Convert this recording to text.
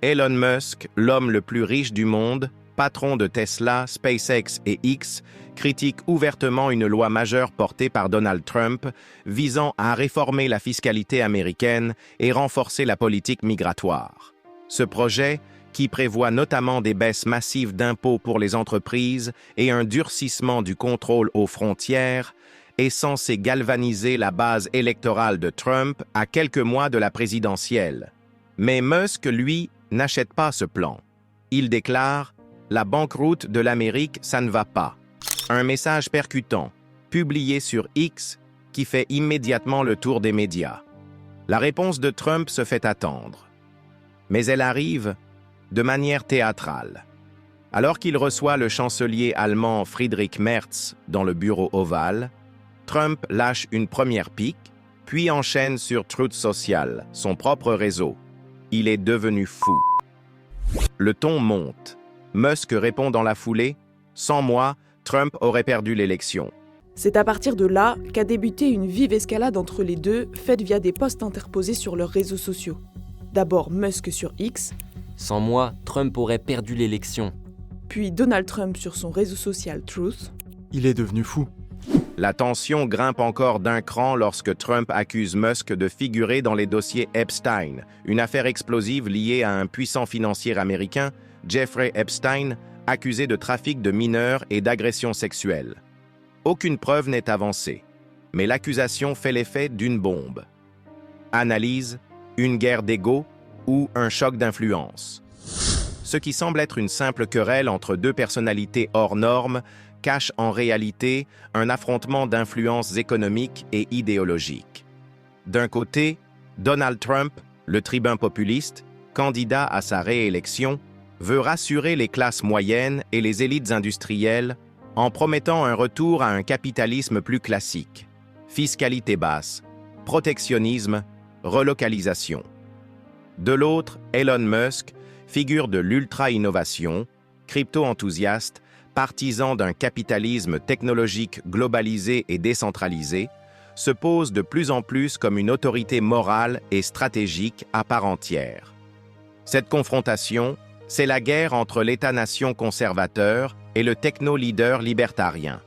Elon Musk, l'homme le plus riche du monde, patron de Tesla, SpaceX et X, critique ouvertement une loi majeure portée par Donald Trump visant à réformer la fiscalité américaine et renforcer la politique migratoire. Ce projet, qui prévoit notamment des baisses massives d'impôts pour les entreprises et un durcissement du contrôle aux frontières, est censé galvaniser la base électorale de Trump à quelques mois de la présidentielle. Mais Musk, lui, n'achète pas ce plan. Il déclare « La banqueroute de l'Amérique, ça ne va pas ». Un message percutant, publié sur X, qui fait immédiatement le tour des médias. La réponse de Trump se fait attendre. Mais elle arrive de manière théâtrale. Alors qu'il reçoit le chancelier allemand Friedrich Merz dans le bureau ovale, Trump lâche une première pique, puis enchaîne sur Truth Social, son propre réseau. Il est devenu fou. Le ton monte. Musk répond dans la foulée « Sans moi, Trump aurait perdu l'élection ». C'est à partir de là qu'a débuté une vive escalade entre les deux, faite via des posts interposés sur leurs réseaux sociaux. D'abord Musk sur X, « Sans moi, Trump aurait perdu l'élection ». Puis Donald Trump sur son réseau social Truth. « Il est devenu fou ». La tension grimpe encore d'un cran lorsque Trump accuse Musk de figurer dans les dossiers Epstein, une affaire explosive liée à un puissant financier américain, Jeffrey Epstein, accusé de trafic de mineurs et d'agression sexuelle. Aucune preuve n'est avancée, mais l'accusation fait l'effet d'une bombe. Analyse, une guerre d'ego ou un choc d'influence. Ce qui semble être une simple querelle entre deux personnalités hors normes cache en réalité un affrontement d'influences économiques et idéologiques. D'un côté, Donald Trump, le tribun populiste, candidat à sa réélection, veut rassurer les classes moyennes et les élites industrielles en promettant un retour à un capitalisme plus classique, fiscalité basse, protectionnisme, relocalisation. De l'autre, Elon Musk, figure de l'ultra-innovation, crypto-enthousiaste, partisan d'un capitalisme technologique globalisé et décentralisé, se pose de plus en plus comme une autorité morale et stratégique à part entière. Cette confrontation, c'est la guerre entre l'État-nation conservateur et le techno-leader libertarien.